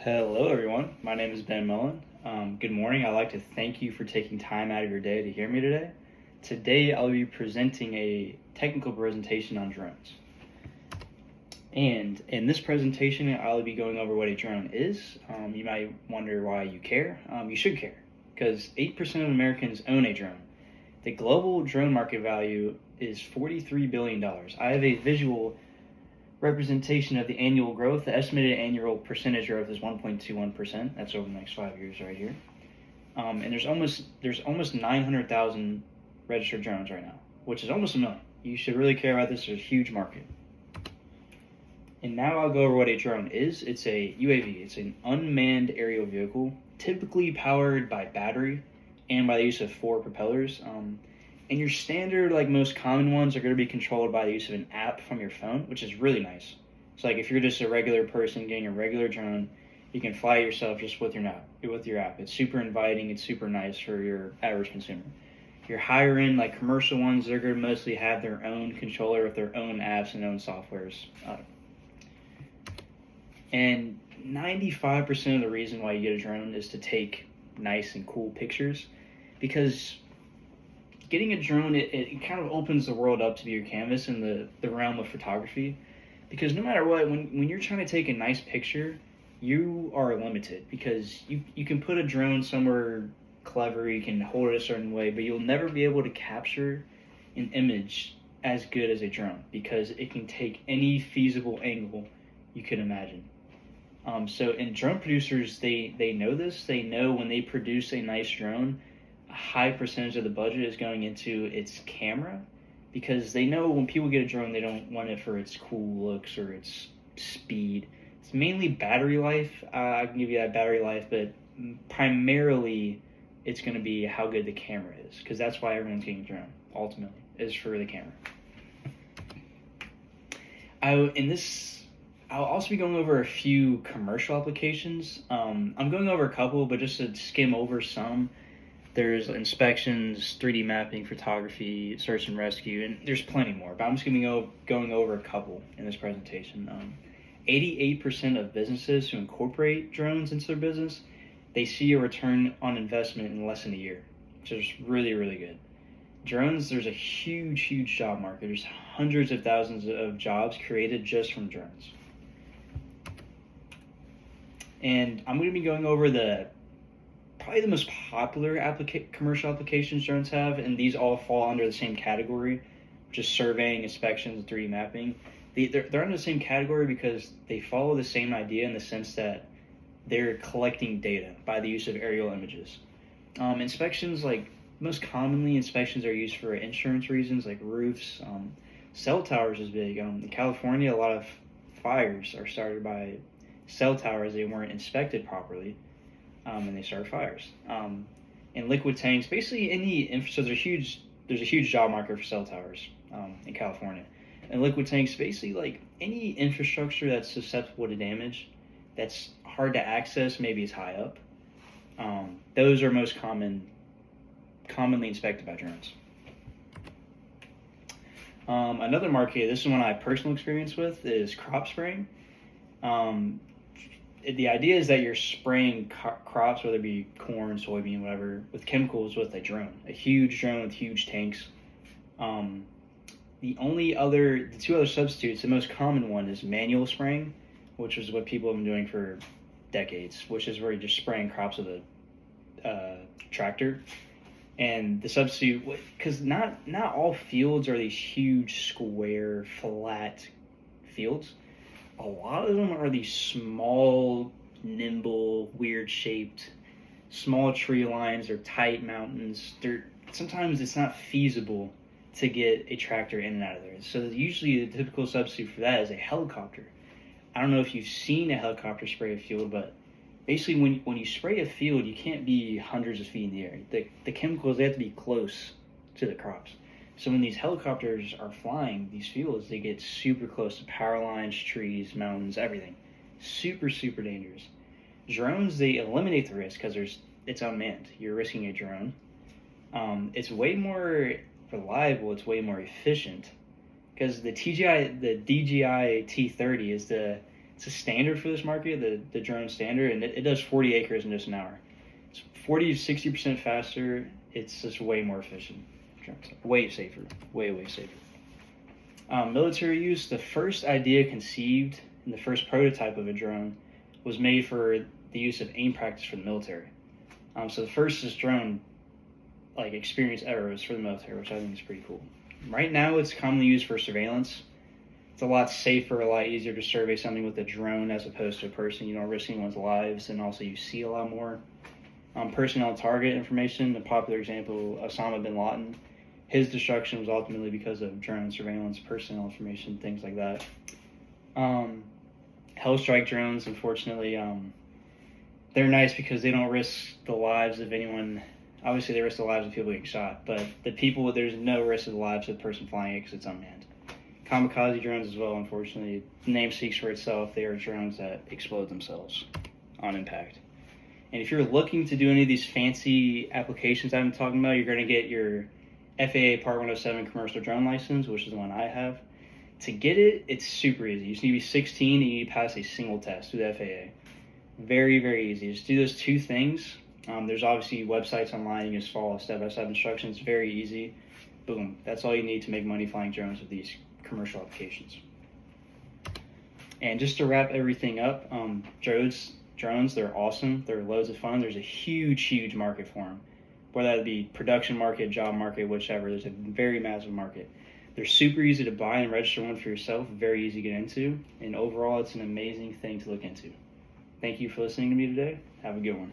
Hello, everyone. My name is Ben Mullen. Good morning. I'd like to thank you for taking time out of your day to hear me today. Today, I'll be presenting a technical presentation on drones. And in this presentation, I'll be going over what a drone is. You might wonder why you care. You should care, because 8% of Americans own a drone. The global drone market value is $43 billion. I have a visual representation of the annual growth. The estimated annual percentage growth is 1.21%. That's over the next 5 years right here. And there's almost 900,000 registered drones right now, which is almost a million. You should really care about this. There's a huge market. And now I'll go over what a drone is. It's a UAV. It's an unmanned aerial vehicle, typically powered by battery and by the use of 4 propellers. And your standard, like most common ones, are going to be controlled by the use of an app from your phone, which is really nice. So like if you're just a regular person getting a regular drone, you can fly it yourself just with your app. It's super inviting. It's super nice for your average consumer. Your higher end, like commercial ones, they're going to mostly have their own controller with their own apps and own softwares. And 95% of the reason why you get a drone is to take nice and cool pictures, because getting a drone, it kind of opens the world up to be your canvas in the realm of photography. Because no matter what, when you're trying to take a nice picture, you are limited, because you can put a drone somewhere clever, you can hold it a certain way, but you'll never be able to capture an image as good as a drone, because it can take any feasible angle you can imagine. And drone producers, they know this. They know when they produce a nice drone, a high percentage of the budget is going into its camera, because they know when people get a drone, they don't want it for its cool looks or its speed. It's mainly battery life. I can give you that battery life, but primarily it's going to be how good the camera is, because that's why everyone's getting a drone, ultimately, is for the camera. I'll also be going over a few commercial applications. I'm going over a couple, but just to skim over some. There's inspections, 3D mapping, photography, search and rescue, and there's plenty more. But I'm just going to be going over a couple in this presentation. 88% of businesses who incorporate drones into their business, they see a return on investment in less than a year, which is really, really good. Drones, there's a huge job market. There's hundreds of thousands of jobs created just from drones. And I'm going to be going over probably the most popular commercial applications drones have, and these all fall under the same category, which is surveying, inspections, and 3D mapping. They're under the same category because they follow the same idea in the sense that they're collecting data by the use of aerial images. Inspections, like most commonly, inspections are used for insurance reasons, like roofs. Cell towers is big. In California, a lot of fires are started by cell towers. They weren't inspected properly, and they started fires. And liquid tanks, basically so there's a huge job market for cell towers in California. And liquid tanks, basically like any infrastructure that's susceptible to damage, that's hard to access, maybe it's high up. Those are most commonly inspected by drones. Another market, this is one I have personal experience with, is crop spraying. The idea is that you're spraying crops, whether it be corn, soybean, whatever, with chemicals with a drone, a huge drone with huge tanks. The two other substitutes, the most common one is manual spraying, which is what people have been doing for decades, which is where you're just spraying crops with a tractor. And the substitute, because not all fields are these huge, square, flat fields. A lot of them are these small, nimble, weird-shaped, small tree lines or tight mountains. Sometimes it's not feasible to get a tractor in and out of there. So usually the typical substitute for that is a helicopter. I don't know if you've seen a helicopter spray a field, but basically when you spray a field, you can't be hundreds of feet in the air. The chemicals, they have to be close to the crops. So when these helicopters are flying these fields, they get super close to power lines, trees, mountains, everything. Super dangerous. Drones, they eliminate the risk because it's unmanned. You're risking a drone. It's way more reliable. It's way more efficient, because the DJI T30 is the It's a standard for this market, the drone standard, and it does 40 acres in just an hour. It's 40 to 60% faster. It's just way more efficient. Way safer. Way safer. Military use, the first idea conceived and the first prototype of a drone was made for the use of aim practice for the military. So the first drone experience ever was for the military, which I think is pretty cool. Right now, it's commonly used for surveillance. It's a lot safer, a lot easier to survey something with a drone as opposed to a person. You don't risk anyone's lives, and also you see a lot more. Personnel target information, a popular example, Osama bin Laden. His destruction was ultimately because of drone surveillance, personnel information, things like that. Hell strike drones, unfortunately, they're nice because they don't risk the lives of anyone. Obviously, they risk the lives of people getting shot, but there's no risk of the lives of the person flying it because it's unmanned. Kamikaze drones as well, unfortunately. The name speaks for itself. They are drones that explode themselves on impact. And if you're looking to do any of these fancy applications I've been talking about, you're going to get your FAA Part 107 commercial drone license, which is the one I have. To get it, it's super easy. You just need to be 16 and you need to pass a single test through the FAA. Very, very easy. Just do those two things. There's obviously websites online. You can just follow step-by-step instructions. Very easy. Boom. That's all you need to make money flying drones with these commercial applications. And just to wrap everything up, drones, they're awesome. They're loads of fun. There's a huge market for them. Whether that be production market, job market, whichever. There's a very massive market. They're super easy to buy and register one for yourself. Very easy to get into. And overall, it's an amazing thing to look into. Thank you for listening to me today. Have a good one.